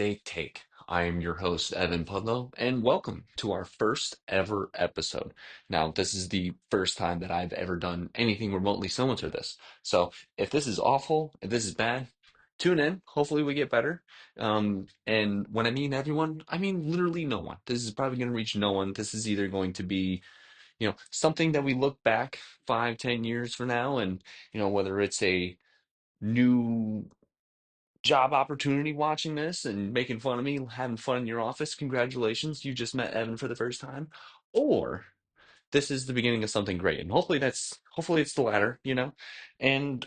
Steak Take. I am your host, Evan Pudlow, and welcome to our first ever episode. Now, this is the first time that I've ever done anything remotely similar to this. So, if this is awful, if this is bad, tune in. Hopefully, we get better. And when I mean everyone, I mean literally no one. This is probably going to reach no one. This is either going to be, something that we look back 5, 10 years from now, and, whether it's a new job opportunity watching this and making fun of me, having fun in your office. Congratulations, you just met Evan for the first time. Or this is the beginning of something great. And hopefully it's the latter. And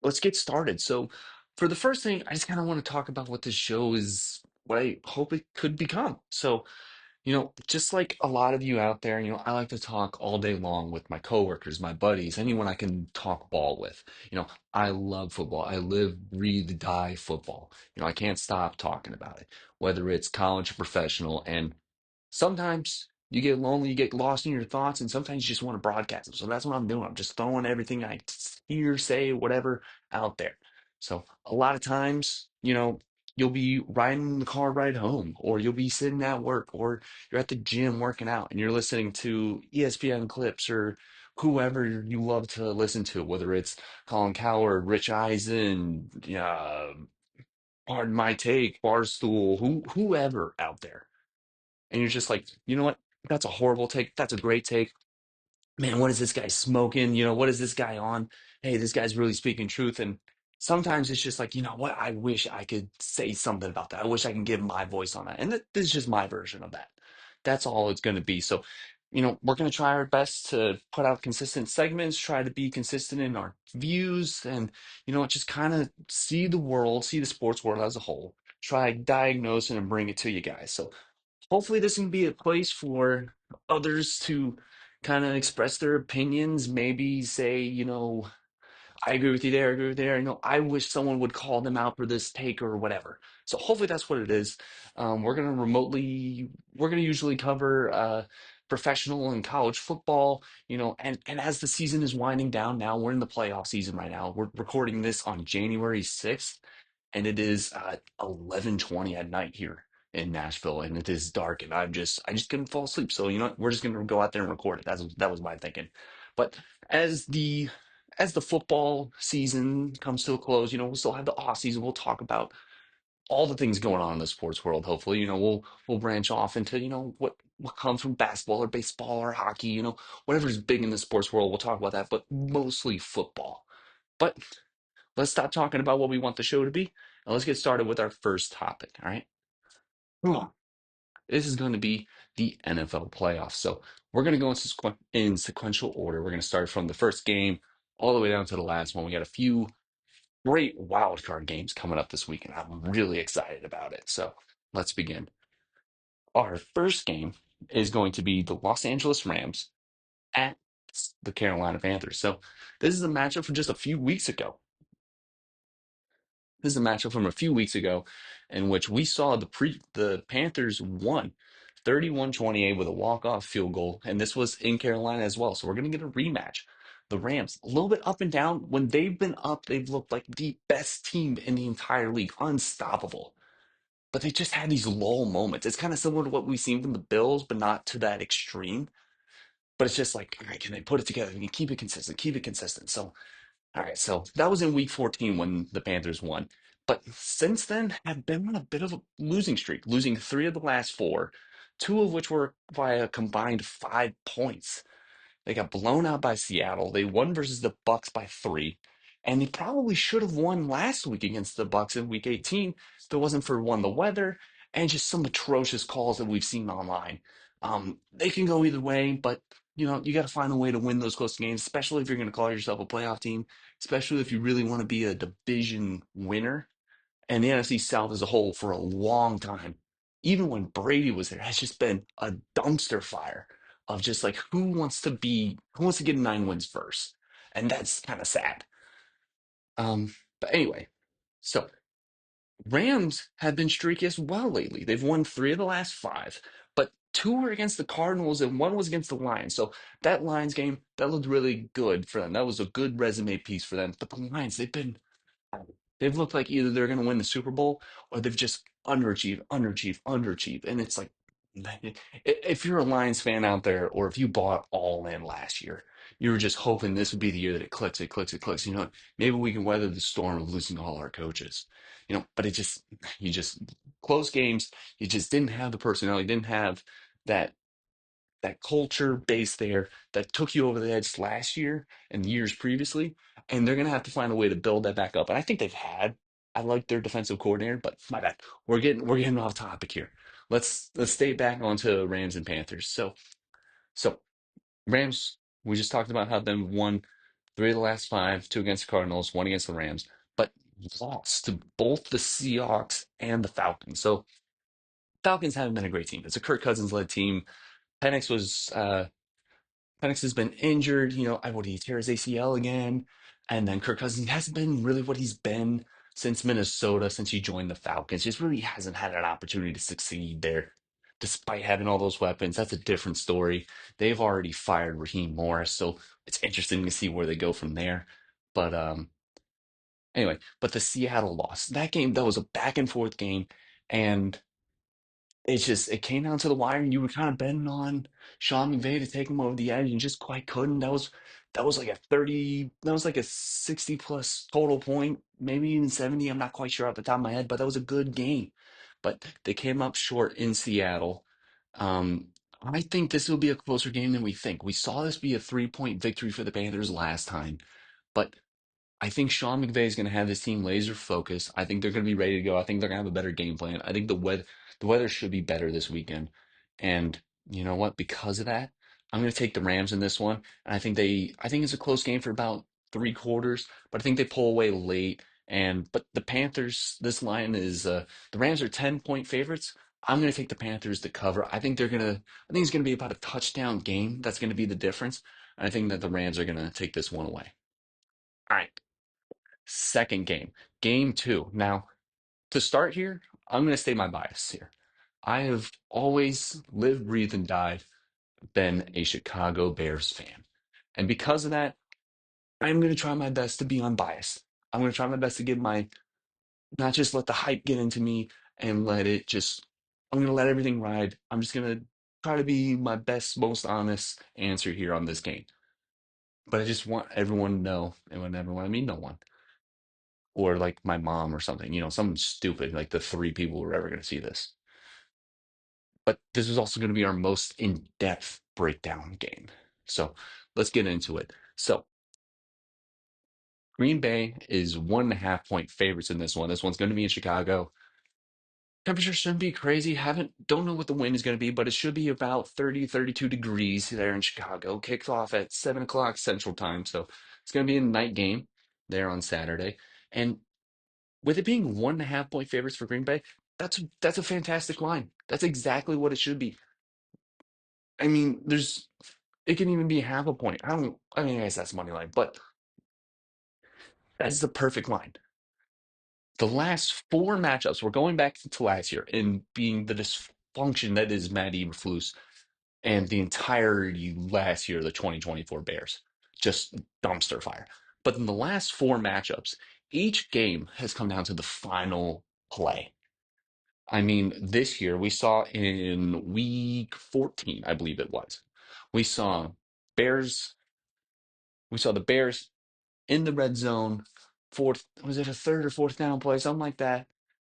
let's get started. So for the first thing, I just kind of want to talk about what this show is, what I hope it could become. So just like a lot of you out there, I like to talk all day long with my coworkers, my buddies, anyone I can talk ball with. I love football. I live, breathe, die football. I can't stop talking about it, whether it's college or professional. And sometimes you get lonely, you get lost in your thoughts, and sometimes you just want to broadcast them. So that's what I'm doing. I'm just throwing everything I hear, say, whatever out there. So a lot of times, you'll be riding the car ride home, or you'll be sitting at work, or you're at the gym working out, and you're listening to ESPN clips or whoever you love to listen to, whether it's Colin Cowherd, Rich Eisen, Pardon My Take, Barstool, whoever out there, and you're just like, you know what? That's a horrible take. That's a great take. Man, what is this guy smoking? What is this guy on? Hey, this guy's really speaking truth. And sometimes it's just like, you know what? I wish I could say something about that. I wish I can give my voice on that. And this is just my version of that. That's all it's going to be. So, we're going to try our best to put out consistent segments, try to be consistent in our views, and, just kind of see the world, see the sports world as a whole, try diagnose it and bring it to you guys. So, hopefully this can be a place for others to kind of express their opinions, maybe say, I agree with you there, I agree with you there. I wish someone would call them out for this take or whatever. So hopefully that's what it is. We're gonna usually cover professional and college football, and as the season is winding down now, we're in the playoff season right now. We're recording this on January 6th, and it is 11:20 at night here in Nashville, and it is dark, and I just couldn't fall asleep. So you know what? We're just gonna go out there and record it. That was my thinking. But as the football season comes to a close, we'll still have the off season. We'll talk about all the things going on in the sports world. Hopefully, we'll branch off into what comes from basketball or baseball or hockey. Whatever's big in the sports world, we'll talk about that. But mostly football. But let's stop talking about what we want the show to be, and let's get started with our first topic. All right. Whew. This is going to be the NFL playoffs. So we're going to go in sequential order. We're going to start from the first game all the way down to the last one. We got a few great wild card games coming up this weekend. I'm really excited about it. So let's begin. Our first game is going to be the Los Angeles Rams at the Carolina Panthers. So this is a matchup from just a few weeks ago. This is a matchup from a few weeks ago in which we saw the Panthers won 31-28 with a walk-off field goal, and this was in Carolina as well. So we're going to get a rematch. The Rams, a little bit up and down. When they've been up, they've looked like the best team in the entire league, unstoppable. But they just had these lull moments. It's kind of similar to what we've seen from the Bills, but not to that extreme. But it's just like, all right, can they put it together? Can you keep it consistent? Keep it consistent. So all right, so that was in week 14 when the Panthers won. But since then, have been on a bit of a losing streak, losing three of the last four, two of which were by a combined 5 points. They got blown out by Seattle. They won versus the Bucks by three, and they probably should have won last week against the Bucks in week 18 if it wasn't for one, the weather and just some atrocious calls that we've seen online. They can go either way, but you got to find a way to win those close games, especially if you're going to call yourself a playoff team, especially if you really want to be a division winner. And the NFC South as a whole for a long time, even when Brady was there, has just been a dumpster fire of just like who wants to get 9 wins first. And that's kind of sad. But anyway, so Rams have been streaky as well lately. They've won three of the last five, but two were against the Cardinals and one was against the Lions. So that Lions game, that looked really good for them. That was a good resume piece for them. But the Lions, they've been They've looked like either they're going to win the Super Bowl or they've just underachieved, underachieved, underachieved. And it's like, if you're a Lions fan out there, or if you bought all in last year, you were just hoping this would be the year that it clicks, it clicks, it clicks. You know, maybe we can weather the storm of losing all our coaches. You know, but you just close games. You just didn't have the personnel. You didn't have that that culture base there that took you over the edge last year and the years previously, and they're gonna have to find a way to build that back up. And I think they've had. I like their defensive coordinator, but my bad. We're getting off topic here. Let's stay back onto Rams and Panthers. So Rams, we just talked about how them won three of the last five, two against the Cardinals, one against the Rams, but lost to both the Seahawks and the Falcons. So Falcons haven't been a great team. It's a Kirk Cousins led team. Penix was Penix has been injured. You know, I would he tear his ACL again, and then Kirk Cousins hasn't been really what he's been since Minnesota, since he joined the Falcons. Just really hasn't had an opportunity to succeed there, despite having all those weapons. That's a different story. They've already fired Raheem Morris, so it's interesting to see where they go from there. But anyway, but the Seattle loss that game, that was a back and forth game, and it came down to the wire, and you were kind of betting on Sean McVay to take him over the edge, and just quite couldn't. That was like a 30, that was like a 60 plus total point, maybe even 70. I'm not quite sure off the top of my head, but that was a good game. But they came up short in Seattle. Um, I think this will be a closer game than we think. We saw this be a 3-point victory for the Panthers last time, but I think Sean McVay is going to have this team laser focused. I think they're going to be ready to go. I think they're going to have a better game plan. I think the weather should be better this weekend. And you know what? Because of that, I'm going to take the Rams in this one. And I think it's a close game for about three quarters, but I think they pull away late. But the Panthers, this line is the Rams are 10-point favorites. I'm going to take the Panthers to cover. I think it's going to be about a touchdown game. That's going to be the difference. I think that the Rams are going to take this one away. All right. Second game, game two. Now, to start here, I'm going to state my bias here. I have always lived, breathed, and died been a Chicago Bears fan. And because of that, I'm going to try my best to be unbiased. I'm going to try my best to not just let the hype get into me and I'm going to let everything ride. I'm just going to try to be my best, most honest answer here on this game. But I just want everyone to know, and when everyone, I mean no one, or like my mom or something, something stupid, like the three people who are ever going to see this. But this is also going to be our most in-depth breakdown game. So let's get into it. So Green Bay is 1.5-point favorites in this one. This one's going to be in Chicago. Temperature shouldn't be crazy. Don't know what the wind is going to be, but it should be about 30, 32 degrees there in Chicago. Kicks off at 7 o'clock Central Time. So it's going to be a night game there on Saturday. And with it being 1.5-point favorites for Green Bay, that's a fantastic line. That's exactly what it should be. I mean, it can even be half a point. I mean, I guess that's money line, but that's the perfect line. The last four matchups, we're going back to last year and being the dysfunction that is Matt Eberflus and the entirety last year, the 2024 Bears, just dumpster fire. But in the last four matchups, each game has come down to the final play. I mean, this year we saw in week 14, I believe it was. We saw Bears, we saw the Bears in the red zone, was it a third or fourth down play, something like that.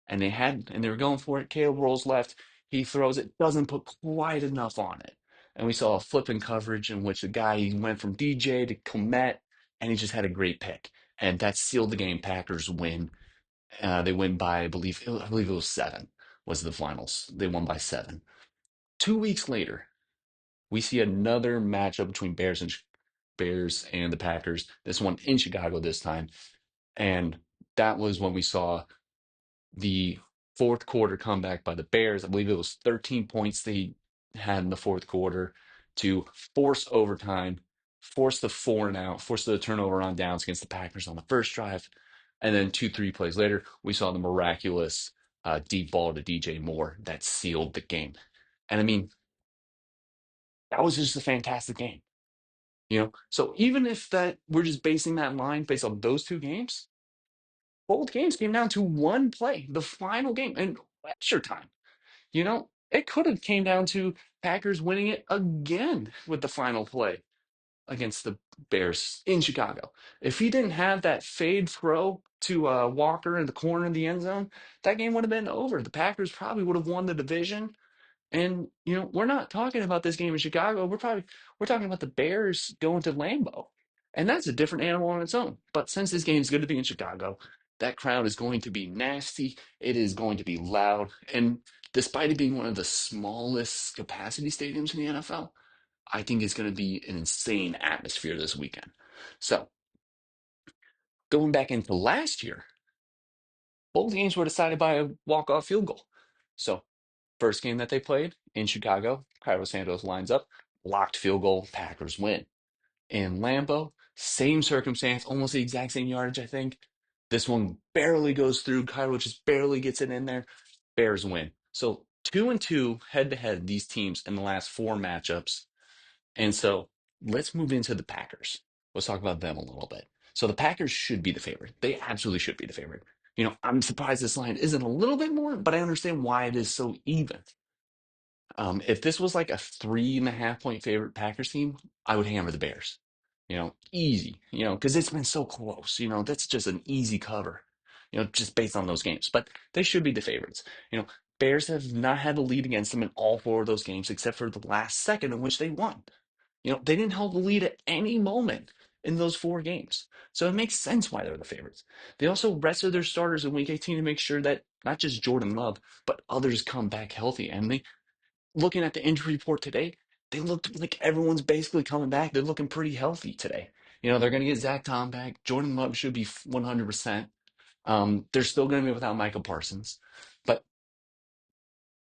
And they were going for it. Caleb rolls left. He throws it, doesn't put quite enough on it. And we saw a flipping coverage in which the guy went from DJ to Komet, and he just had a great pick. And that sealed the game. Packers win. They win by, I believe it was seven was the finals. They won by seven. 2 weeks later, we see another matchup between Bears and the Packers. This one in Chicago this time, and that was when we saw the fourth quarter comeback by the Bears. I believe it was 13 points they had in the fourth quarter to force overtime, force the four and out, force the turnover on downs against the Packers on the first drive. And then 2, 3 plays later, we saw the miraculous deep ball to DJ Moore that sealed the game. And I mean, that was just a fantastic game. So even if that we're just basing that line based on those two games, both games came down to one play, the final game, and extra time. It could have came down to Packers winning it again with the final play against the Bears in Chicago. If he didn't have that fade throw to Walker in the corner of the end zone, that game would have been over. The Packers probably would have won the division. And we're not talking about this game in Chicago. We're talking about the Bears going to Lambeau. And that's a different animal on its own. But since this game is going to be in Chicago, that crowd is going to be nasty. It is going to be loud. And despite it being one of the smallest capacity stadiums in the NFL, I think it's going to be an insane atmosphere this weekend. So, going back into last year, both games were decided by a walk-off field goal. So, first game that they played in Chicago, Cairo Santos lines up, blocked field goal, Packers win. In Lambeau, same circumstance, almost the exact same yardage, I think. This one barely goes through. Cairo just barely gets it in there. Bears win. So 2-2 head to head, these teams in the last four matchups. And so let's move into the Packers. Let's talk about them a little bit. So the Packers should be the favorite. They absolutely should be the favorite. I'm surprised this line isn't a little bit more, but I understand why it is so even. If this was like a 3.5 point favorite Packers team, I would hammer the Bears. Easy, because it's been so close. That's just an easy cover, just based on those games. But they should be the favorites. Bears have not had the lead against them in all four of those games, except for the last second in which they won. They didn't hold the lead at any moment in those four games. So it makes sense why they're the favorites. They also rested their starters in week 18 to make sure that not just Jordan Love, but others come back healthy. And looking at the injury report today, they looked like everyone's basically coming back. They're looking pretty healthy today. They're going to get Zach Tom back. Jordan Love should be 100%. They're still going to be without Michael Parsons. But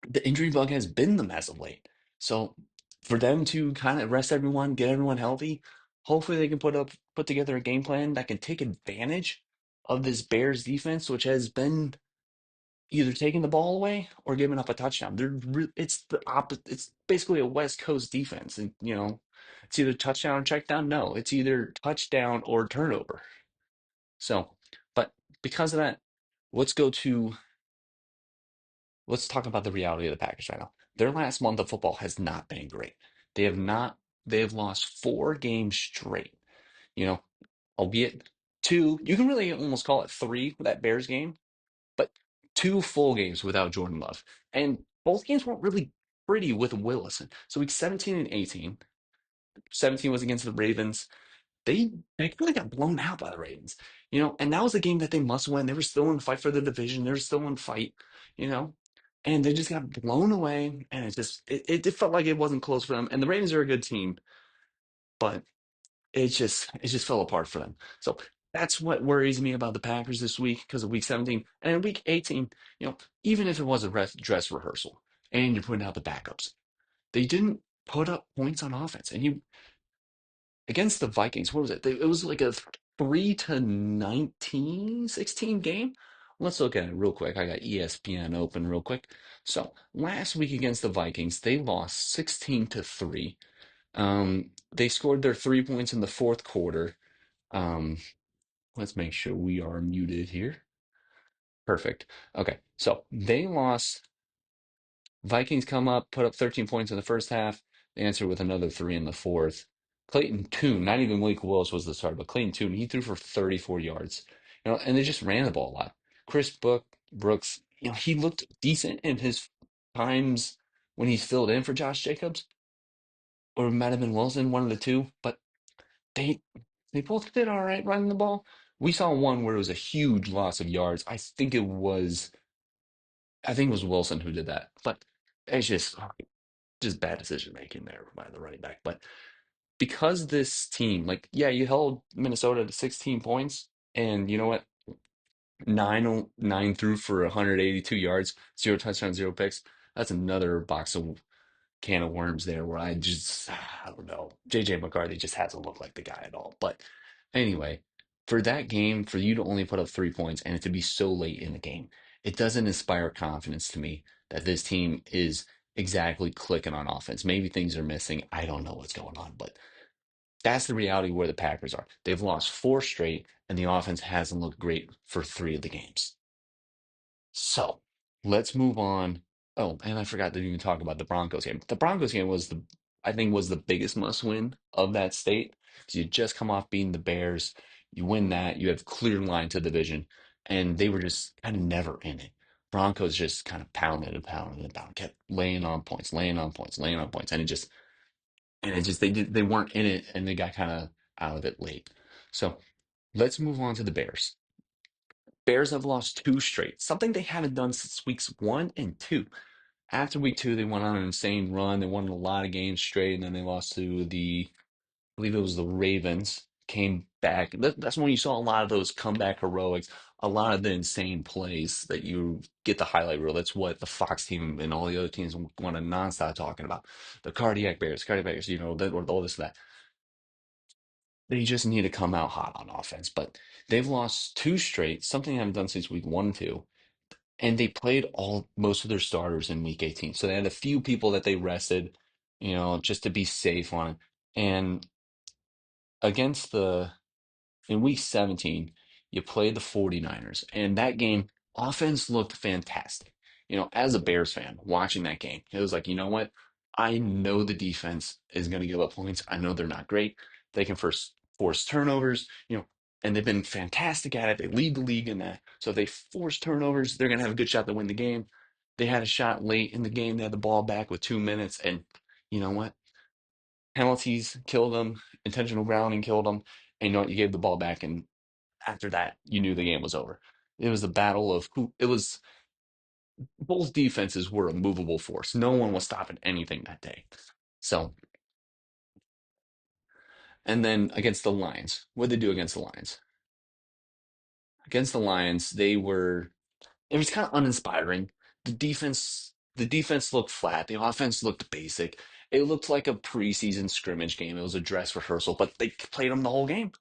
the injury bug has been them as of late. So for them to kind of rest everyone, get everyone healthy, hopefully they can put together a game plan that can take advantage of this Bears defense, which has been either taking the ball away or giving up a touchdown. It's the opposite. It's basically a West Coast defense, and it's either touchdown or check down. No, it's either touchdown or turnover. So, but because of that, let's go to let's talk about the reality of the Packers right now. Their last month of football has not been great. They have not. They have lost 4 games straight. You know, albeit two. You can really almost call it three with that Bears game, but 2 full games without Jordan Love. And both games weren't really pretty with Willison. So week 17 and 18, 17 was against the Ravens. They really got blown out by the Ravens, and that was a game that they must win. They were still in the fight for the division. They were still in fight, you know, and they just got blown away. And it felt like it wasn't close for them. And the Ravens are a good team, but it just fell apart for them. So that's what worries me about the Packers this week because of week 17. And in week 18, even if it was a dress rehearsal and you're putting out the backups, they didn't put up points on offense. And you against the Vikings, what was it? It was like a 3 to 19, 16 game. Let's look at it real quick. I got ESPN open real quick. So last week against the Vikings, they lost 16-3. They scored their 3 points in the fourth quarter. Um, let's make sure we are muted here. Perfect. Okay, so they lost. Vikings come up, put up 13 points in the first half. They answer with another three in the fourth. Clayton Tune, not even Malik Willis was the starter, but Clayton Tune, he threw for 34 yards. And they just ran the ball a lot. Chris Brooks, he looked decent in his times when he's filled in for Josh Jacobs, or it might have been Wilson, one of the two. But they they both did all right running the ball. We saw one where it was a huge loss of yards. I think it was Wilson who did that. But it's just bad decision making there by the running back. But because this team, like, yeah, you held Minnesota to 16 points, and you know what? Nine threw for 182 yards, 0 touchdowns, 0 picks. That's another box of can of worms there where I don't know. JJ McCarthy just hasn't looked like the guy at all. But anyway, for that game, for you to only put up 3 points and it to be so late in the game, it doesn't inspire confidence to me that this team is exactly clicking on offense. Maybe things are missing. I don't know what's going on, but That's the reality where the Packers are. They've lost four straight, and the offense hasn't looked great for three of the games. So let's move on. Oh, and I forgot to even talk about the Broncos game. The Broncos game was I think, was the biggest must win of that state. Because you just come off beating the Bears, you win that, you have clear line to the division, and they were just kind of never in it. Broncos just kind of pounded and pounded and pounded, kept laying on points, laying on points, laying on points, and they weren't in it, and they got kind of out of it late. So let's move on to the Bears. Bears have lost two straight, something they haven't done since weeks one and two. After week two, they went on an insane run. They won a lot of games straight, and then they lost to I believe it was the Ravens. Came back. That's when you saw a lot of those comeback heroics, a lot of the insane plays that you get the highlight reel. That's what the Fox team and all the other teams want to nonstop talking about. The cardiac bears, or all this, that. They just need to come out hot on offense. But they've lost two straight, something they haven't done since week one and two. And they played most of their starters in week 18. So they had a few people that they rested, just to be safe on it. And against in week 17, you played the 49ers, and that game, offense looked fantastic. As a Bears fan, watching that game, it was like, you know what? I know the defense is going to give up points. I know they're not great. They can first force turnovers, and they've been fantastic at it. They lead the league in that. So if they force turnovers, they're going to have a good shot to win the game. They had a shot late in the game. They had the ball back with 2 minutes, and you know what? Penalties killed them, intentional grounding killed them, and you know what? You gave the ball back, and after that, you knew the game was over. It was the battle of who it was. Both defenses were a movable force. No one was stopping anything that day. So, and then against the Lions, what did they do against the Lions? Against the Lions, it was kind of uninspiring. The defense looked flat. The offense looked basic. It looked like a preseason scrimmage game. It was a dress rehearsal, but they played them the whole game.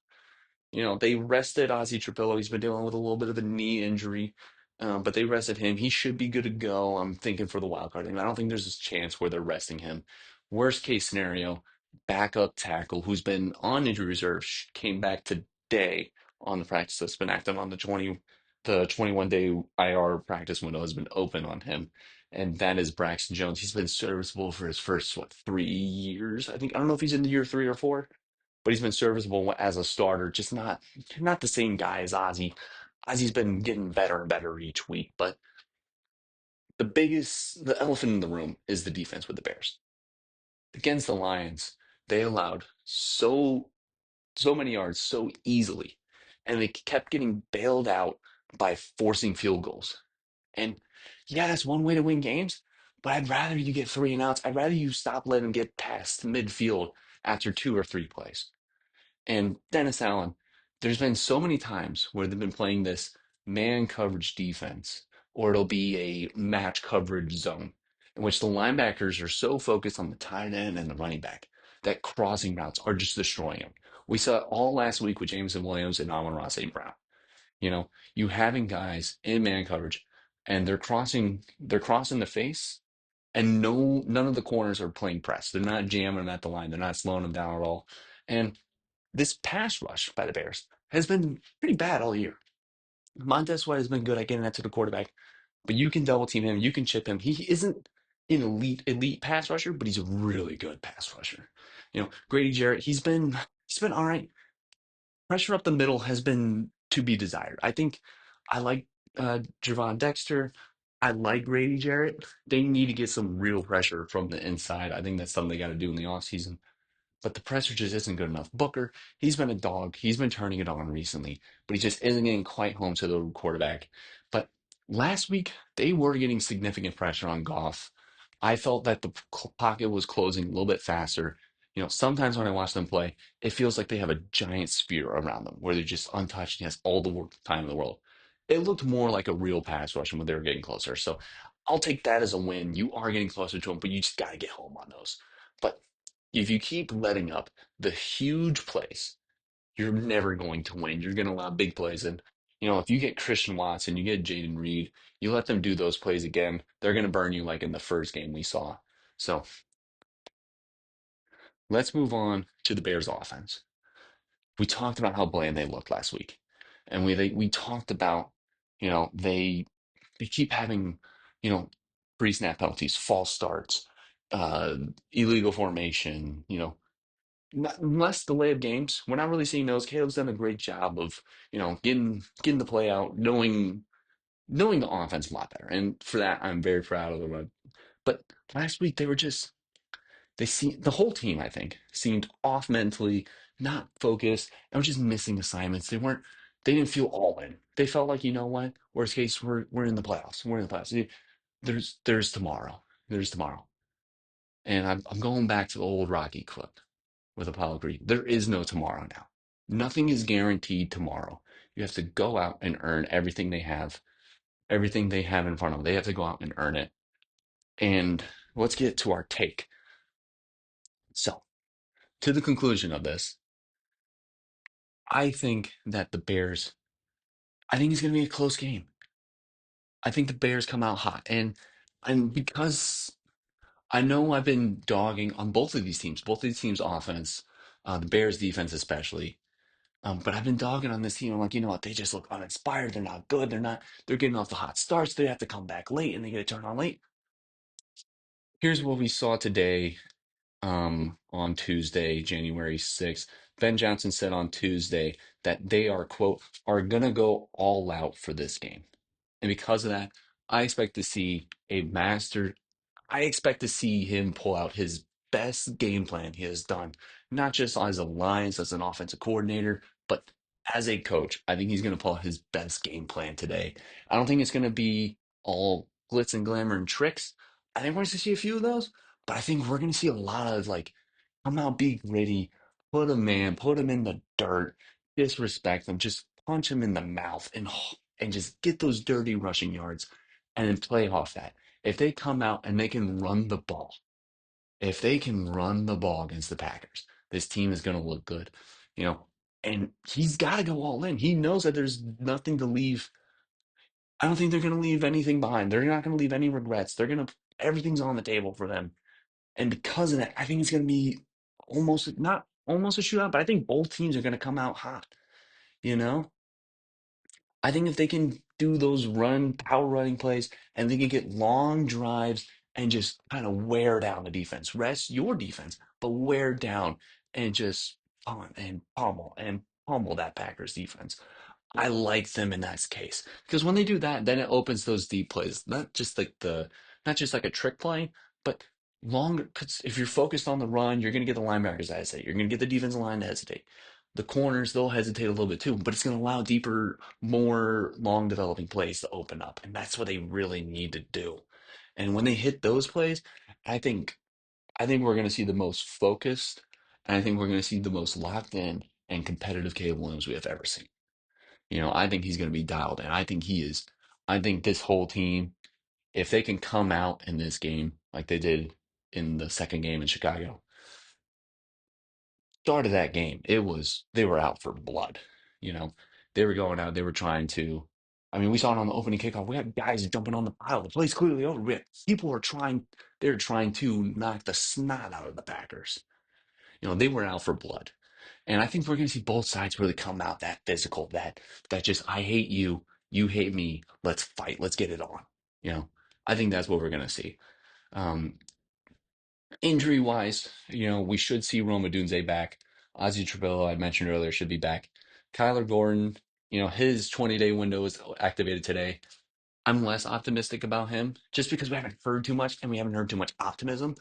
They rested Ozzy Trapillo. He's been dealing with a little bit of a knee injury, but they rested him. He should be good to go. I'm thinking for the wild card game. I don't think there's this chance where they're resting him. Worst case scenario, backup tackle who's been on injury reserve came back today on the practice list, been active on the 21-day IR practice window has been open on him, and that is Braxton Jones. He's been serviceable for his first, 3 years, I think. I don't know if he's in the year three or four, but he's been serviceable as a starter, just not the same guy as Ozzy. Ozzy's been getting better and better each week, but the elephant in the room is the defense with the Bears. Against the Lions, they allowed so many yards so easily, and they kept getting bailed out by forcing field goals. And yeah, that's one way to win games, but I'd rather you get three and outs. I'd rather you stop letting them get past midfield after two or three plays. And Dennis Allen, there's been so many times where they've been playing this man coverage defense, or it'll be a match coverage zone, in which the linebackers are so focused on the tight end and the running back that crossing routes are just destroying them. We saw it all last week with Jameson Williams and Amon-Ra St. Brown. You having guys in man coverage, and they're crossing the face, and none of the corners are playing press. They're not jamming them at the line. They're not slowing them down at all. And this pass rush by the Bears has been pretty bad all year. Montez Sweat has been good at getting that to the quarterback, but you can double team him, you can chip him. He isn't an elite pass rusher, but he's a really good pass rusher. Grady Jarrett, he's been all right. Pressure up the middle has been to be desired. I think I like Javon Dexter. I like Grady Jarrett. They need to get some real pressure from the inside. I think that's something they got to do in the offseason, but the pressure just isn't good enough. Booker, he's been a dog. He's been turning it on recently, but he just isn't getting quite home to the quarterback. But last week, they were getting significant pressure on Goff. I felt that the pocket was closing a little bit faster. Sometimes when I watch them play, it feels like they have a giant sphere around them where they're just untouched and has all the time in the world. It looked more like a real pass rush when they were getting closer. So I'll take that as a win. You are getting closer to them, but you just got to get home on those. But if you keep letting up the huge plays, you're never going to win. You're going to allow big plays. And, if you get Christian Watson, you get Jaden Reed, you let them do those plays again, they're going to burn you like in the first game we saw. So let's move on to the Bears offense. We talked about how bland they looked last week, and we talked about, they keep having, you know, pre-snap penalties, false starts, uh, illegal formation, not, less delay of games. We're not really seeing those. Caleb's done a great job of, getting the play out, knowing the offense a lot better, and for that I'm very proud of them. But last week the whole team, I think, seemed off mentally, not focused, and were just missing assignments. They didn't feel all in. They felt like, you know what, worst case, we're in the playoffs. We're in the playoffs. There's tomorrow. There's tomorrow. And I'm going back to the old Rocky clip with Apollo Creed. There is no tomorrow now. Nothing is guaranteed tomorrow. You have to go out and earn everything they have in front of them. They have to go out and earn it. And let's get to our take. So, to the conclusion of this, I think that I think it's going to be a close game. I think the Bears come out hot. And because I know I've been dogging on both of these teams' offense, the Bears' defense especially. But I've been dogging on this team. I'm like, you know what? They just look uninspired. They're not good. They're getting off the hot starts. They have to come back late and they get a turn on late. Here's what we saw today, on Tuesday, January 6th. Ben Johnson said on Tuesday that they are, quote, are going to go all out for this game. And because of that, I expect to see a master I expect to see him pull out his best game plan he has done, not just as a Lions, as an offensive coordinator, but as a coach. I think he's going to pull out his best game plan today. I don't think it's going to be all glitz and glamour and tricks. I think we're going to see a few of those, but I think we're going to see a lot of like, come out, be gritty, put him in the dirt, disrespect him, just punch him in the mouth and just get those dirty rushing yards and then play off that. If they come out and they can run the ball, if they can run the ball against the Packers, this team is going to look good, you know. And he's got to go all in. He knows that there's nothing to leave. I don't think they're going to leave anything behind. They're not going to leave any regrets. Everything's on the table for them. And because of that, I think it's going to be almost, not almost a shootout, but I think both teams are going to come out hot, you know? I think if they can do those power running plays, and they can get long drives and just kind of wear down the defense, rest your defense, but wear down and just pummel that Packers defense. I like them in that case because when they do that, then it opens those deep plays, not just like a trick play, but longer. Because if you're focused on the run, you're going to get the linebackers to hesitate. You're going to get the defensive line to hesitate. The corners, they'll hesitate a little bit too, but it's going to allow deeper, more long developing plays to open up, and that's what they really need to do. And when they hit those plays, I think I think we're going to see the most focused, and I think we're going to see the most locked in and competitive Caleb Williams we have ever seen. I think he's going to be dialed in. I think he is. I think this whole team, if they can come out in this game like they did in the second game in Chicago, start of that game, they were out for blood. You know, they were going out, they were trying to. I mean, we saw it on the opening kickoff. We had guys jumping on the pile. The play's clearly over. People are they're trying to knock the snot out of the Packers. They were out for blood. And I think we're going to see both sides really come out that physical, that just I hate you, you hate me, let's fight, let's get it on. You know, I think that's what we're going to see. Um, Injury wise, we should see Roma Dunze back. Ozzy Trabello, I mentioned earlier, should be back. Kyler Gordon, his 20-day window is activated today. I'm less optimistic about him just because we haven't heard too much and we haven't heard too much optimism.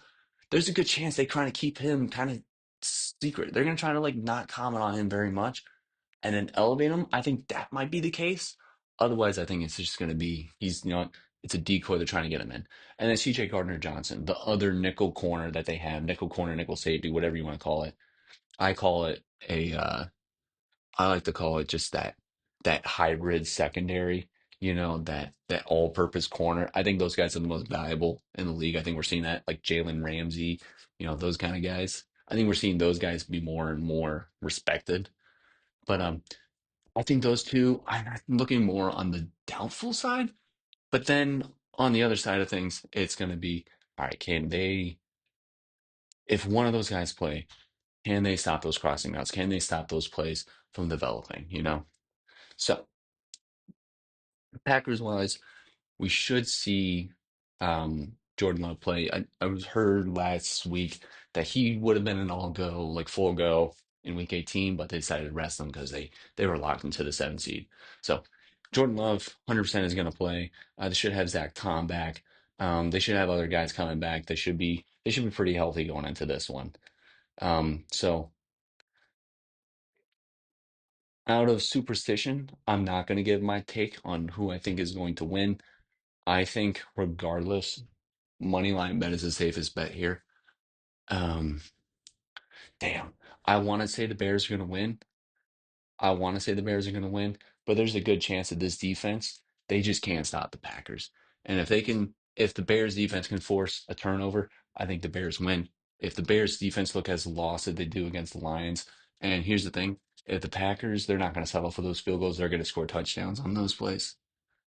There's a good chance they trying to keep him kind of secret. They're going to try to like not comment on him very much and then elevate him. I think that might be the case. Otherwise, I think it's just going to be it's a decoy. They're trying to get him in. And then CJ Gardner Johnson, the other nickel corner that they have, nickel corner, nickel safety, whatever you want to call it. I call it I like to call it just that hybrid secondary, that all-purpose corner. I think those guys are the most valuable in the league. I think we're seeing that like Jalen Ramsey, those kind of guys. I think we're seeing those guys be more and more respected. But I think those two, I'm looking more on the doubtful side. But then on the other side of things, it's going to be, all right, can they If one of those guys play, can they stop those crossing routes? Can they stop those plays from developing? So Packers wise, we should see Jordan Love play. I was heard last week that he would have been an all go, like full go in week 18, but they decided to rest him because they were locked into the 7th seed. So Jordan Love, 100% is going to play. They should have Zach Tom back. They should have other guys coming back. They should be pretty healthy going into this one. So out of superstition, I'm not going to give my take on who I think is going to win. I think regardless, money line bet is the safest bet here. Um, damn, I want to say the Bears are going to win. I want to say the Bears are going to win, but there's a good chance that this defense, they just can't stop the Packers. And if the Bears defense can force a turnover, I think the Bears win. If the Bears defense look as lost as they do against the Lions, and here's the thing, if the Packers, they're not going to settle for those field goals, they're going to score touchdowns on those plays.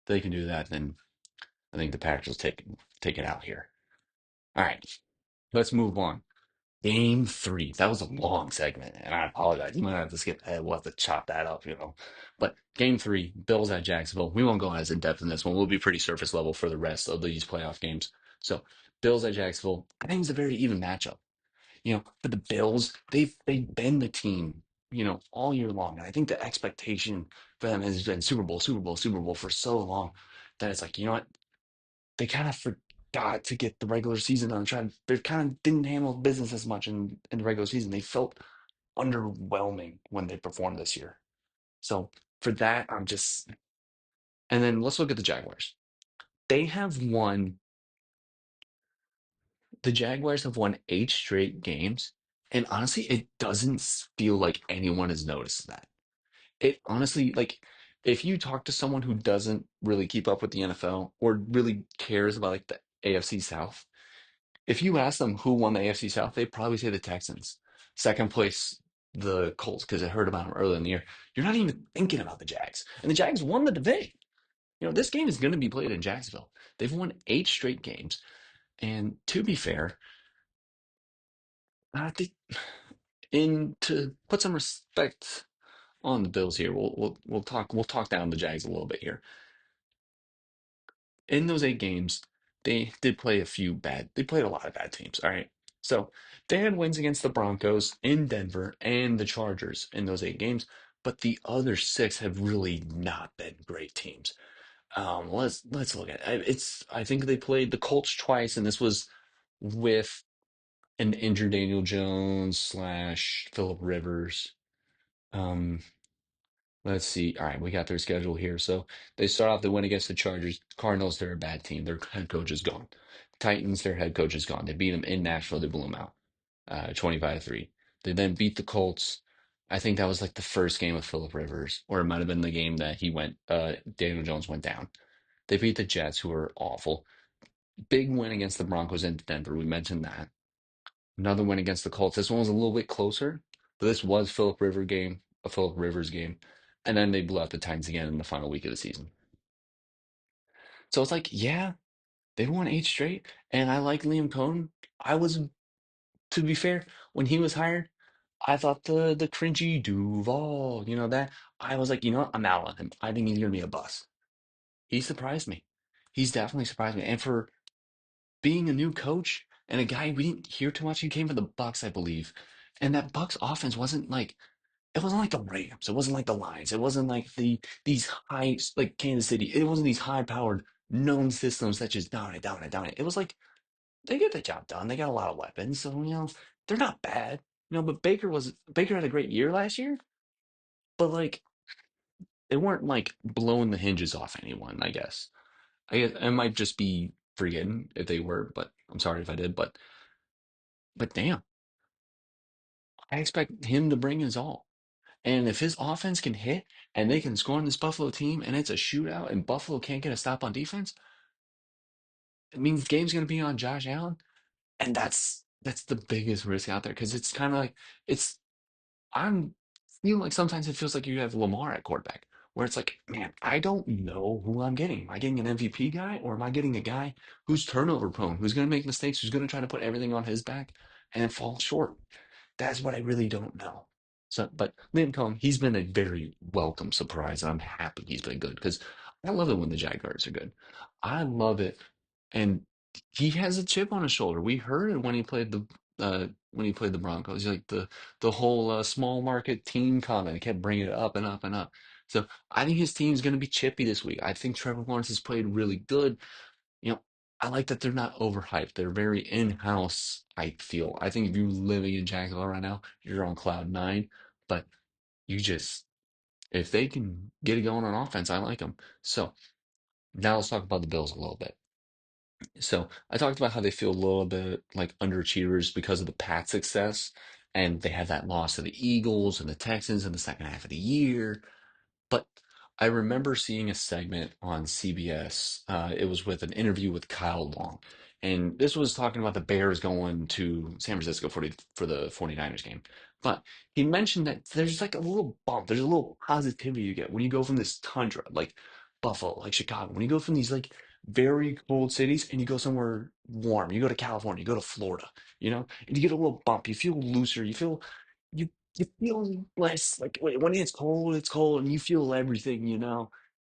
If they can do that, then I think the Packers take it out here. All right, let's move on. Game three. That was a long segment, and I apologize. You might have to skip ahead. We'll have to chop that up. But game three, Bills at Jacksonville. We won't go as in depth in this one. We'll be pretty surface level for the rest of these playoff games. So, Bills at Jacksonville. I think it's a very even matchup. For the Bills, they've been the team, all year long. And I think the expectation for them has been Super Bowl, Super Bowl, Super Bowl for so long that it's like, you know what? They kind of forgot to get the regular season done. They kind of didn't handle business as much in the regular season. They felt underwhelming when they performed this year. So for that, and then let's look at the Jaguars. They have won, the Jaguars have won 8 straight games. And honestly, it doesn't feel like anyone has noticed that. It honestly, like, if you talk to someone who doesn't really keep up with the NFL or really cares about like the AFC South, if you ask them who won the AFC South, they'd probably say the Texans. Second place, the Colts, because I heard about them earlier in the year. You're not even thinking about the Jags. And the Jags won the division. This game is going to be played in Jacksonville. They've won 8 straight games. And to be fair, I think to put some respect on the Bills here, we'll talk down the Jags a little bit here. In those 8 games, they did play they played a lot of bad teams. All right. So they had wins against the Broncos in Denver and the Chargers in those 8 games, but the other six have really not been great teams. Let's look at it. I think they played the Colts twice, and this was with an injured Daniel Jones slash Philip Rivers. Um, Let's see. All right, we got their schedule here. So they start off the win against the Chargers. Cardinals, they're a bad team. Their head coach is gone. Titans, their head coach is gone. They beat them in Nashville. They blew them out, 25-3. They then beat the Colts. I think that was like the first game of Philip Rivers, or it might have been the game that Daniel Jones went down. They beat the Jets, who were awful. Big win against the Broncos in Denver. We mentioned that. Another win against the Colts. This one was a little bit closer, but this was a Philip Rivers game. And then they blew out the Titans again in the final week of the season. So it's like, yeah, they won 8 straight. And I like Liam Cohn. To be fair, when he was hired, I thought the cringy Duval, that I was like, I'm out on him. I think he's gonna be a bust. He surprised me. He's definitely surprised me. And for being a new coach and a guy we didn't hear too much, he came from the Bucks, I believe. And that Bucks offense wasn't like the Rams. It wasn't like the Lions. It wasn't like these high like Kansas City. It wasn't these high powered known systems that just dominate, dominate, dominate. It was like they get the job done. They got a lot of weapons, so they're not bad. But Baker had a great year last year, but like they weren't like blowing the hinges off anyone. I guess I might just be forgetting if they were, but I'm sorry if I did. But damn, I expect him to bring his all. And if his offense can hit and they can score on this Buffalo team and it's a shootout and Buffalo can't get a stop on defense, it means the game's going to be on Josh Allen. And that's the biggest risk out there because it's kind of like it's I'm feeling like sometimes it feels like you have Lamar at quarterback where it's like, man, I don't know who I'm getting. Am I getting an MVP guy or am I getting a guy who's turnover prone, who's going to make mistakes, who's going to try to put everything on his back? and then fall short. That's what I really don't know. So, but Liam Cohen, he's been a very welcome surprise, and I'm happy he's been good because I love it when the Jaguars are good. I love it, and he has a chip on his shoulder. We heard it when he played the Broncos. Like the whole small market team comment, he kept bringing it up and up and up. So I think his team's going to be chippy this week. I think Trevor Lawrence has played really good. You know, I like that they're not overhyped. They're very in-house, I feel. I think if you're living in Jacksonville right now, you're on cloud nine. But you just, if they can get it going on offense, I like them. So now let's talk about the Bills a little bit. So I talked about how they feel a little bit like underachievers because of the Pat success, and they had that loss to the Eagles and the Texans in the second half of the year. But I remember seeing a segment on CBS. It was with an interview with Kyle Long. And this was talking about the Bears going to San Francisco for the 49ers game. But he mentioned that there's like a little bump, there's a little positivity you get when you go from this tundra, like Buffalo, like Chicago, when you go from these like very cold cities and you go somewhere warm, you go to California, you go to Florida, and you get a little bump, you feel looser, you you feel less like when it's cold, and you feel everything,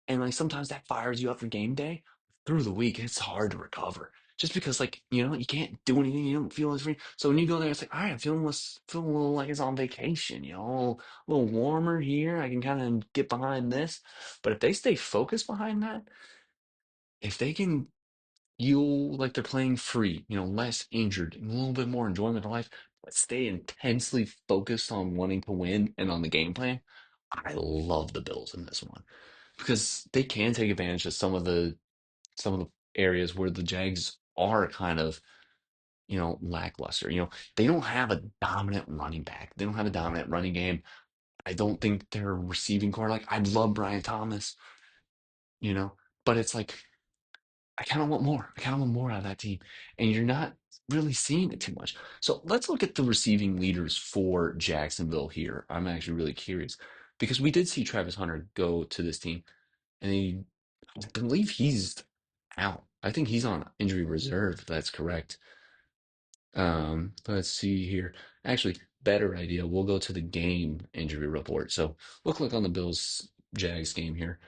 and like sometimes that fires you up for game day. Through the week, it's hard to recover just because, like, you can't do anything, you don't feel as free. So when you go there, it's like, all right, I'm feeling a little like it's on vacation, a little warmer here. I can kind of get behind this. But if they stay focused behind that, if they can feel like they're playing free, less injured, and a little bit more enjoyment of life, but stay intensely focused on wanting to win and on the game plan. I love the Bills in this one because they can take advantage of some of the areas where the Jags are kind of, lackluster. They don't have a dominant running back. They don't have a dominant running game. I don't think their receiving core, like, I love Brian Thomas, you know, but it's like I kind of want more. I kind of want more out of that team. And you're not really seeing it too much. So let's look at the receiving leaders for Jacksonville here. I'm actually really curious because we did see Travis Hunter go to this team, and I believe he's out. I think he's on injury reserve, if that's correct. Let's see here. Actually, better idea. We'll go to the game injury report. So we'll click on the Bills Jags game here.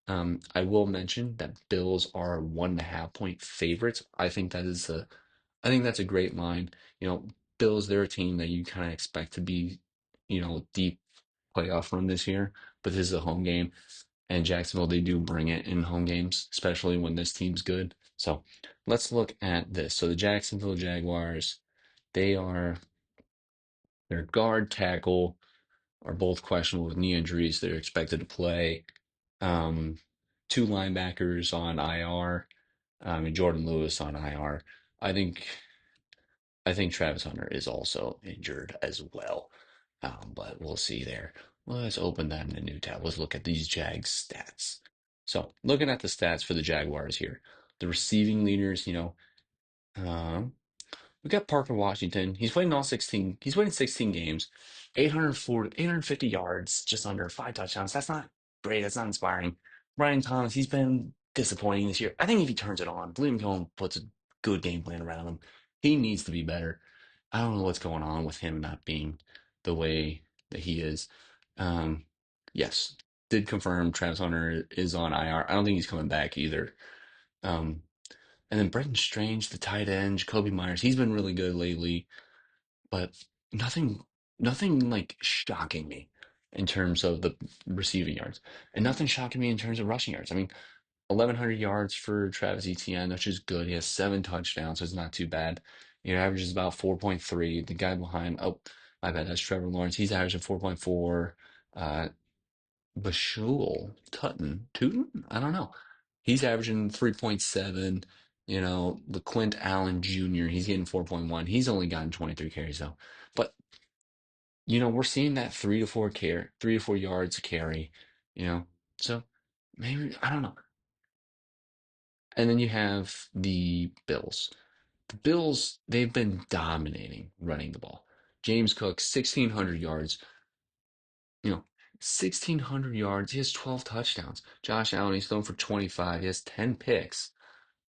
I will mention that Bills are 1.5 point favorites. I think that's a great line. Bills, they're a team that you kind of expect to be, deep playoff run this year, but this is a home game. And Jacksonville, they do bring it in home games, especially when this team's good. So let's look at this. So the Jacksonville Jaguars, they are their guard tackle are both questionable with knee injuries. They're expected to play. Um, Two linebackers on IR, and Jordan Lewis on IR. I think I think Travis Hunter is also injured as well. But we'll see there. Let's open that in a new tab. Let's look at these Jags stats. So looking at the stats for the Jaguars here, the receiving leaders, um, we got Parker Washington. He's played in all 16. He's played in 16 games, 840, 850 yards, just under 5 touchdowns. That's not great. That's not inspiring. Ryan Thomas, he's been disappointing this year. I think if he turns it on, Liam Cohen puts a good game plan around him. He needs to be better. I don't know what's going on with him not being the way that he is. Um, yes, did confirm Travis Hunter is on IR. I don't think he's coming back either. Um, and then Brenton Strange, the tight end, Jacoby Myers, he's been really good lately, but nothing, nothing like shocking me in terms of the receiving yards, and nothing shocking me in terms of rushing yards. I mean, 1,100 yards for Travis Etienne, which is good. He has 7 touchdowns, so it's not too bad. Your average is about 4.3. The guy behind, oh, my bad, that's Trevor Lawrence. He's averaging 4.4. Uh, Bashul Tootin? I don't know. He's averaging 3.7. LeQuint Allen Jr., he's getting 4.1. He's only gotten 23 carries though. But, we're seeing that 3 to 4 yards a carry, you know. So maybe I don't know. And then you have the Bills. The Bills, they've been dominating running the ball. James Cook, 1,600 yards, you know, 1,600 yards. He has 12 touchdowns. Josh Allen, he's thrown for 25. He has 10 picks,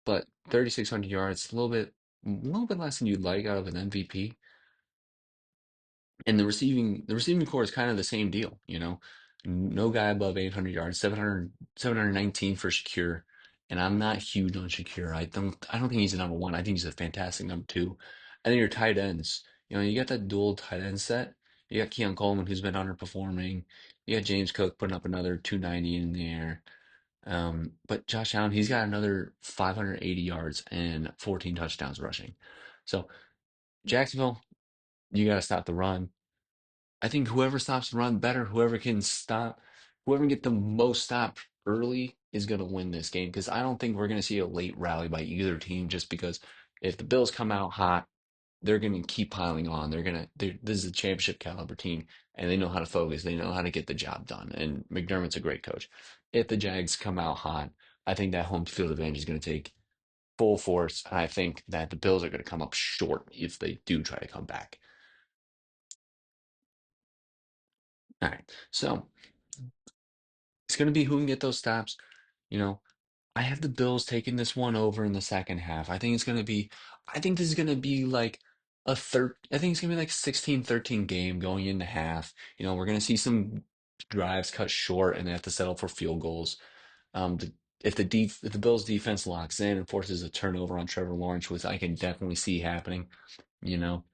but 3,600 yards, a little bit less than you'd like out of an MVP. And the receiving core is kind of the same deal, you know. No guy above 800 yards, 719 for Shakir. And I'm not huge on Shakir. I don't think he's a number one. I think he's a fantastic number two. And then your tight ends, you got that dual tight end set. You got Keon Coleman, who's been underperforming. You got James Cook putting up another 290 in the air. But Josh Allen, he's got another 580 yards and 14 touchdowns rushing. So Jacksonville, you got to stop the run. I think whoever stops the run better, whoever can get the most stop early is going to win this game because I don't think we're going to see a late rally by either team just because if the Bills come out hot, they're going to keep piling on. This is a championship caliber team and they know how to focus. They know how to get the job done. And McDermott's a great coach. If the Jags come out hot, I think that home field advantage is going to take full force. And I think that the Bills are going to come up short if they do try to come back. All right. So it's going to be who can get those stops. You know, I have the Bills taking this one over in the second half. I think this is going to be like I think it's going to be like 16-13 game going into half. We're going to see some drives cut short and they have to settle for field goals. If the Bills defense locks in and forces a turnover on Trevor Lawrence, which I can definitely see happening, you know,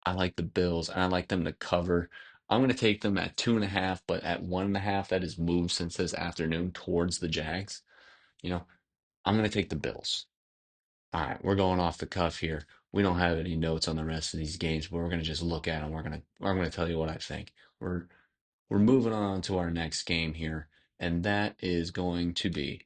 I like the Bills and I like them to cover. I'm going to take them at 2.5, but at 1.5, that has moved since this afternoon towards the Jags. You know, I'm going to take the Bills. All right, we're going off the cuff here. We don't have any notes on the rest of these games, but we're going to just look at them. I'm going to tell you what I think. We're we're moving on to our next game here, and that is going to be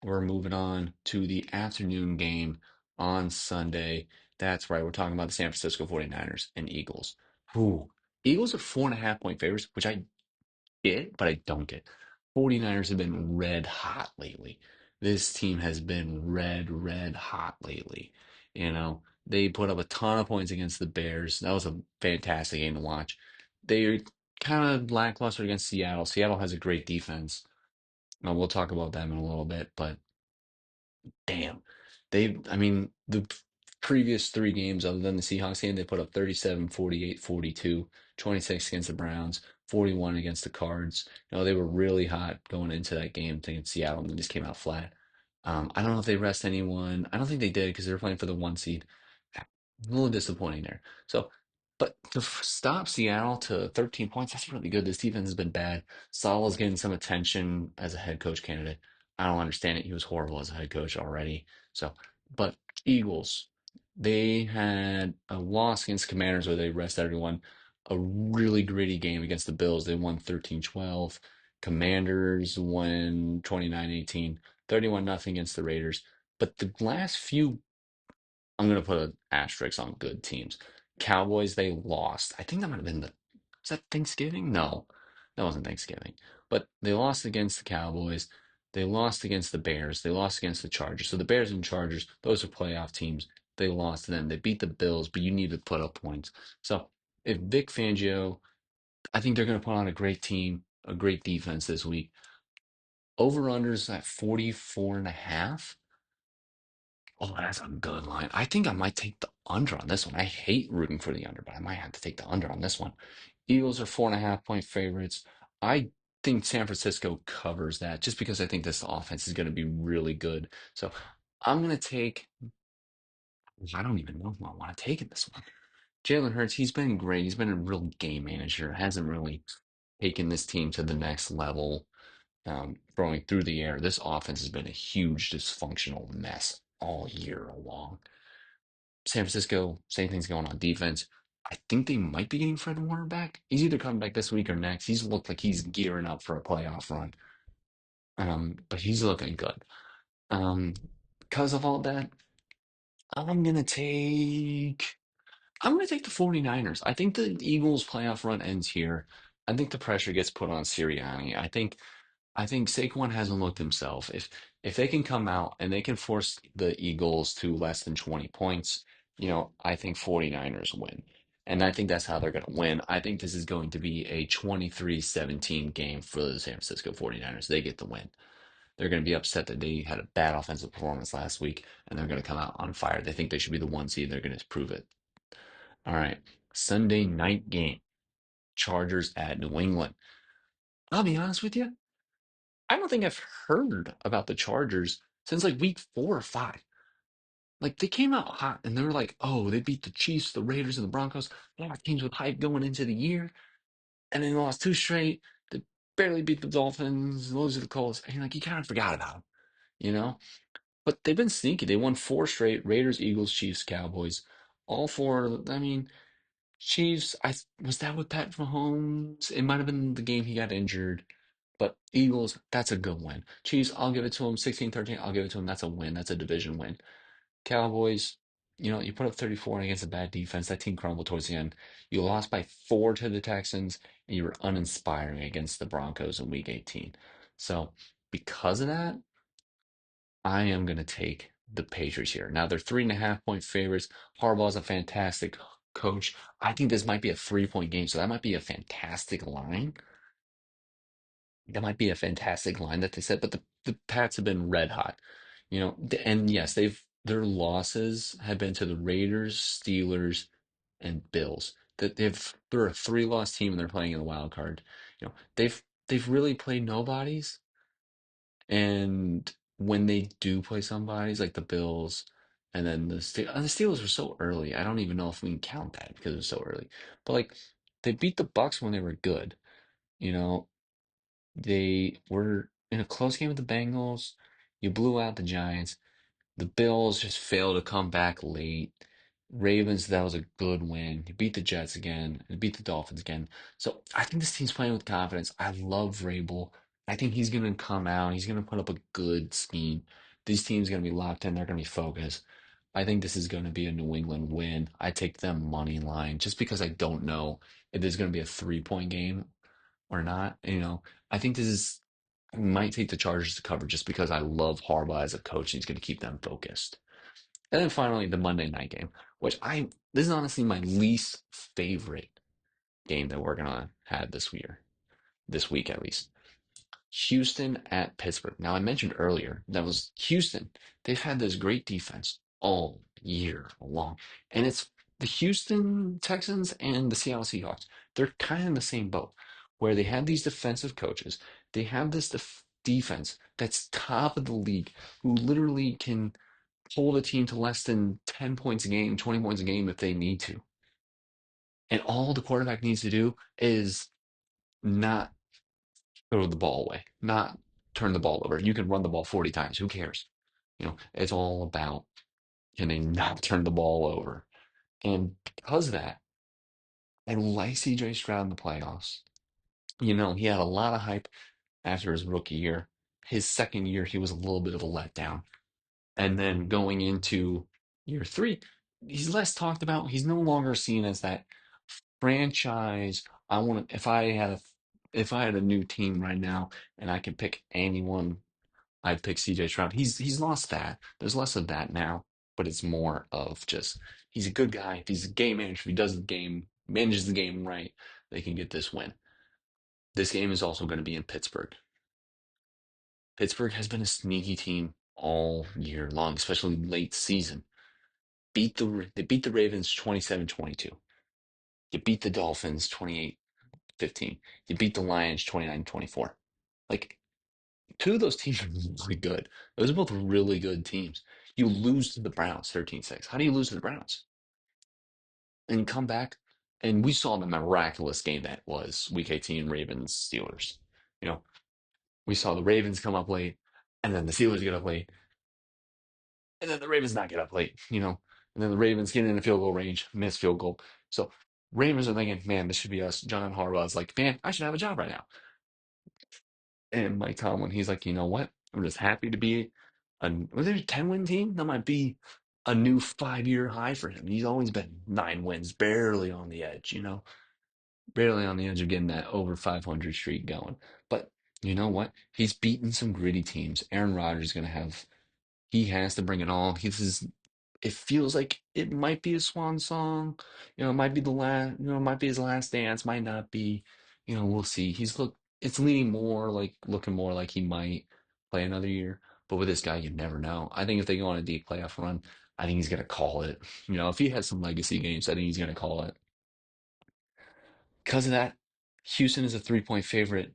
we're moving on to the afternoon game on Sunday. That's right. We're talking about the San Francisco 49ers and Eagles. Ooh, Eagles are 4.5 point favorites, which I get, but I don't get. 49ers have been red hot lately. This team has been red hot lately. They put up a ton of points against the Bears. That was a fantastic game to watch. They're kind of lackluster against Seattle. Seattle has a great defense. Now, we'll talk about them in a little bit, but damn. I mean, the previous three games, other than the Seahawks game, they put up 37, 48, 42, 26 against the Browns, 41 against the Cards. They were really hot going into that game against Seattle and they just came out flat. I don't know if they rest anyone. I don't think they did because they were playing for the one seed. A little disappointing there. So, but to stop Seattle to 13 points, that's really good. This defense has been bad. Salah's getting some attention as a head coach candidate. I don't understand it. He was horrible as a head coach already. So, but Eagles, they had a loss against Commanders where they rest everyone. A really gritty game against the Bills. They won 13-12. Commanders won 29-18, 31 nothing against the Raiders. But the last few, I'm going to put an asterisk on good teams. Cowboys, they lost. I think that might have been was that Thanksgiving? No, that wasn't Thanksgiving. But they lost against the Cowboys. They lost against the Bears. They lost against the Chargers. So the Bears and Chargers, those are playoff teams. They lost to them. They beat the Bills, but you need to put up points. So if Vic Fangio, I think they're going to put on a great team, a great defense this week. Over-unders at 44.5. Oh, that's a good line. I think I might take the under on this one. I hate rooting for the under, but I might have to take the under on this one. Eagles are 4.5 point favorites. I think San Francisco covers that just because I think this offense is going to be really good. So I'm going to take, I don't even know who I want to take in this one. Jalen Hurts, he's been great. He's been a real game manager. Hasn't really taken this team to the next level, throwing through the air. This offense has been a huge dysfunctional mess all year long. San Francisco, same thing's going on defense. I think they might be getting Fred Warner back. He's either coming back this week or next. He's looked like he's gearing up for a playoff run. But he's looking good. Um, because of all that, I'm gonna take I'm gonna take the 49ers. I think the Eagles playoff run ends here. I think the pressure gets put on Sirianni. I think Saquon hasn't looked himself. If they can come out and they can force the Eagles to less than 20 points, I think 49ers win. And I think that's how they're going to win. I think this is going to be a 23-17 game for the San Francisco 49ers. They get the win. They're going to be upset that they had a bad offensive performance last week and they're going to come out on fire. They think they should be the one seed. They're going to prove it. All right. Sunday night game, Chargers at New England. I'll be honest with you, I don't think I've heard about the Chargers since like week 4 or 5. Like they came out hot and they were like, oh, they beat the Chiefs, the Raiders, and the Broncos. A lot of teams with hype going into the year, and then lost two straight. They barely beat the Dolphins, lose to the Colts. And like you kind of forgot about them, you know? But they've been sneaky. They won four straight: Raiders, Eagles, Chiefs, Cowboys. All four. I mean, Chiefs. Was that with Pat Mahomes? It might have been the game he got injured. But Eagles, that's a good win. Chiefs, I'll give it to them. 16-13, I'll give it to them. That's a win. That's a division win. Cowboys, you put up 34 against a bad defense. That team crumbled towards the end. You lost by 4 to the Texans, and you were uninspiring against the Broncos in Week 18. So, because of that, I am going to take the Patriots here. Now, they're 3.5 point favorites. Harbaugh's a fantastic coach. I think this might be a 3 point game, so that might be a fantastic line. That might be a fantastic line that they said, but the Pats have been red hot, and yes, their losses have been to the Raiders, Steelers, and Bills. That they're a 3-loss team and they're playing in the wild card. They've really played nobodies, and when they do play somebodies like the Bills, and then the Steelers were so early. I don't even know if we can count that because it was so early. But like they beat the Bucks when they were good. You know, they were in a close game with the Bengals. You blew out the Giants. The Bills just failed to come back late. Ravens, that was a good win. You beat the Jets again. You beat the Dolphins again. So I think this team's playing with confidence. I love Vrabel. I think he's going to come out. He's going to put up a good scheme. These teams are going to be locked in. They're going to be focused. I think this is going to be a New England win. I take them money line just because I don't know if there's going to be a 3 point game or not. I think I might take the Chargers to cover just because I love Harbaugh as a coach and he's going to keep them focused. And then finally, the Monday night game, this is honestly my least favorite game that we're going to have this week at least. Houston at Pittsburgh. Now, I mentioned earlier that was Houston. They've had this great defense all year long. And it's the Houston Texans and the Seattle Seahawks. They're kind of in the same boat where they have these defensive coaches. They have this defense that's top of the league who literally can hold a team to less than 10 points a game, 20 points a game if they need to. And all the quarterback needs to do is not throw the ball away, not turn the ball over. You can run the ball 40 times. Who cares? It's all about can they not turn the ball over? And because of that, I like CJ Stroud in the playoffs. He had a lot of hype after his rookie year. His second year, he was a little bit of a letdown. And then going into year three, he's less talked about. He's no longer seen as that franchise. I want to, if I had a new team right now and I could pick anyone, I'd pick CJ Stroud. He's lost that. There's less of that now, but it's more of just he's a good guy. If he's a game manager, if he does the game, manages the game right, they can get this win. This game is also going to be in Pittsburgh. Pittsburgh has been a sneaky team all year long, especially late season. They beat the Ravens 27-22. You beat the Dolphins 28-15. You beat the Lions 29-24. Like two of those teams are really good. Those are both really good teams. You lose to the Browns 13-6. How do you lose to the Browns? And come back, and we saw the miraculous game that was Week 18 Ravens Steelers. You know, we saw the Ravens come up late, and then the Steelers get up late, and then the Ravens not get up late. And then the Ravens get in the field goal range, miss field goal. So Ravens are thinking, man, this should be us. John Harbaugh's like, man, I should have a job right now. And Mike Tomlin, he's like, you know what? I'm just happy to be was there a 10-win team? That might be a new 5-year high for him. He's always been 9 wins, barely on the edge, barely on the edge of getting that over 500 streak going. But you know what? He's beaten some gritty teams. Aaron Rodgers is going to have he has to bring it all. It feels like it might be a swan song. It might be the last, it might be his last dance, might not be. We'll see. It's looking more like he might play another year. But with this guy, you never know. I think if they go on a deep playoff run, I think he's gonna call it. If he has some legacy games, I think he's gonna call it. Because of that, Houston is a 3-point favorite.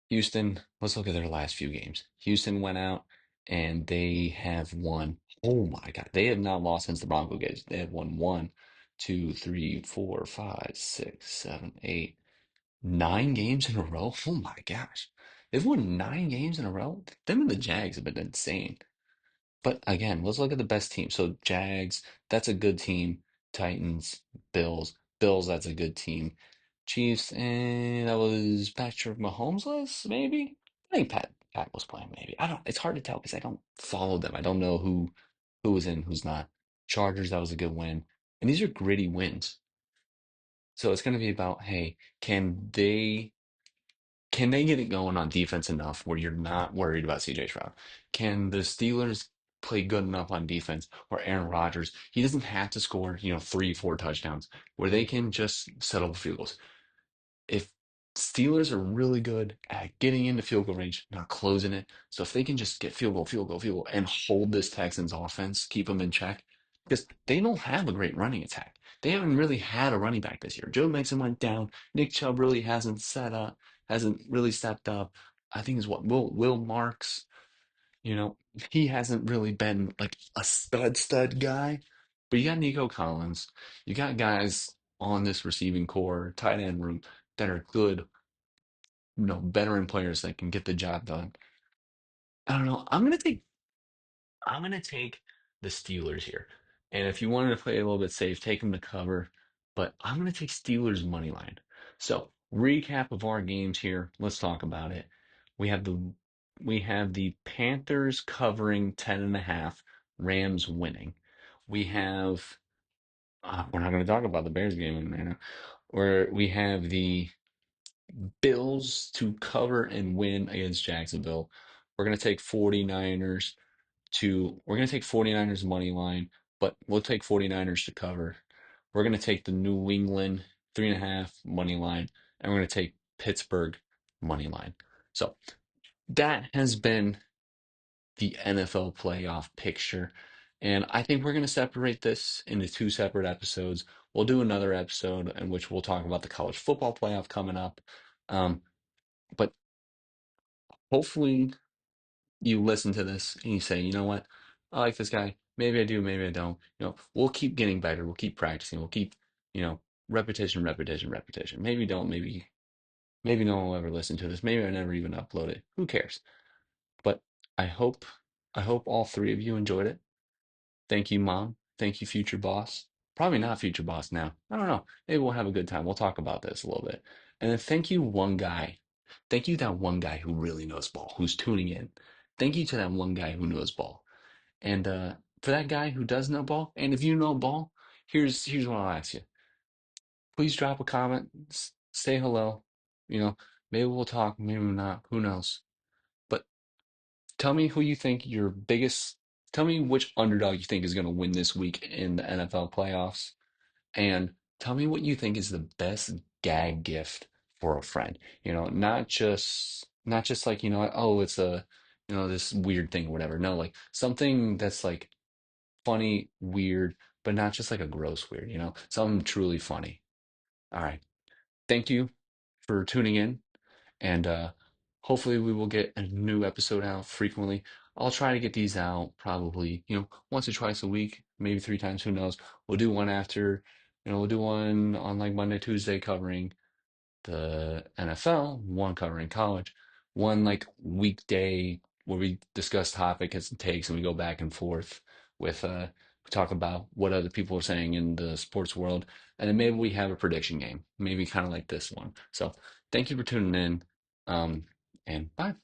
Houston, let's look at their last few games. Houston went out and they have won. Oh my God. They have not lost since the Bronco games. They have won one, two, three, four, five, six, seven, eight, 9 games in a row. Oh my gosh. They've won 9 games in a row. Them and the Jags have been insane. But again, let's look at the best team. So Jags, that's a good team. Titans, Bills, Bills, that's a good team. Chiefs, and that was Patrick Mahomes list, maybe. I think Pat was playing, maybe. I don't. It's hard to tell because I don't follow them. I don't know who was in, who's not. Chargers, that was a good win, and these are gritty wins. So it's going to be about, hey, can they get it going on defense enough where you're not worried about CJ Stroud? Can the Steelers play good enough on defense where Aaron Rodgers, he doesn't have to score, 3, 4 touchdowns, where they can just settle field goals? If Steelers are really good at getting into field goal range, not closing it, so if they can just get field goal, field goal, field goal, and hold this Texans offense, keep them in check, because they don't have a great running attack. They haven't really had a running back this year. Joe Mixon went down. Nick Chubb really hasn't really stepped up. I think is what Will Marks, you know, he hasn't really been like a stud guy. But you got Nico Collins, you got guys on this receiving core, tight end room that are good, veteran players that can get the job done. I don't know. I'm gonna take the Steelers here. And if you wanted to play a little bit safe, take them to cover. But I'm gonna take Steelers money line. So recap of our games here. Let's talk about it. We have the we have the Panthers covering 10.5, Rams winning. We have we're not gonna talk about the Bears game right now. Where we have the Bills to cover and win against Jacksonville. We're going to take 49ers money line, but we'll take 49ers to cover. We're going to take the New England 3.5 money line, and we're going to take Pittsburgh money line. So that has been the NFL playoff picture. And I think we're going to separate this into two separate episodes. We'll do another episode in which we'll talk about the college football playoff coming up. Um, but hopefully you listen to this and you say, you know what? I like this guy. Maybe I do, maybe I don't. We'll keep getting better. We'll keep practicing. We'll keep, you know, repetition, repetition, repetition. Maybe don't, maybe no one will ever listen to this. Maybe I never even upload it. Who cares? But I hope I hope all three of you enjoyed it. Thank you, Mom. Thank you, future boss. Probably not future boss now. I don't know. Maybe we'll have a good time. We'll talk about this a little bit. And then thank you, one guy. Thank you, that one guy who really knows ball, who's tuning in. Thank you to that one guy who knows ball. And for that guy who does know ball, and if you know ball, here's what I'll ask you. Please drop a comment, say hello. You know, maybe we'll talk, maybe not. Who knows? But tell me who you think your biggest. Tell me which underdog you think is going to win this week in the NFL playoffs, and tell me what you think is the best gag gift for a friend. Not just like, oh, it's a, this weird thing or whatever. No, like something that's like funny, weird, but not just like a gross weird, something truly funny. All right. Thank you for tuning in, and hopefully we will get a new episode out frequently. I'll try to get these out probably, once or twice a week, maybe 3 times, who knows. We'll do one on like Monday, Tuesday covering the NFL, one covering college, one like weekday where we discuss topics and takes and we go back and forth with we talk about what other people are saying in the sports world, and then maybe we have a prediction game, maybe kind of like this one. So thank you for tuning in, and bye.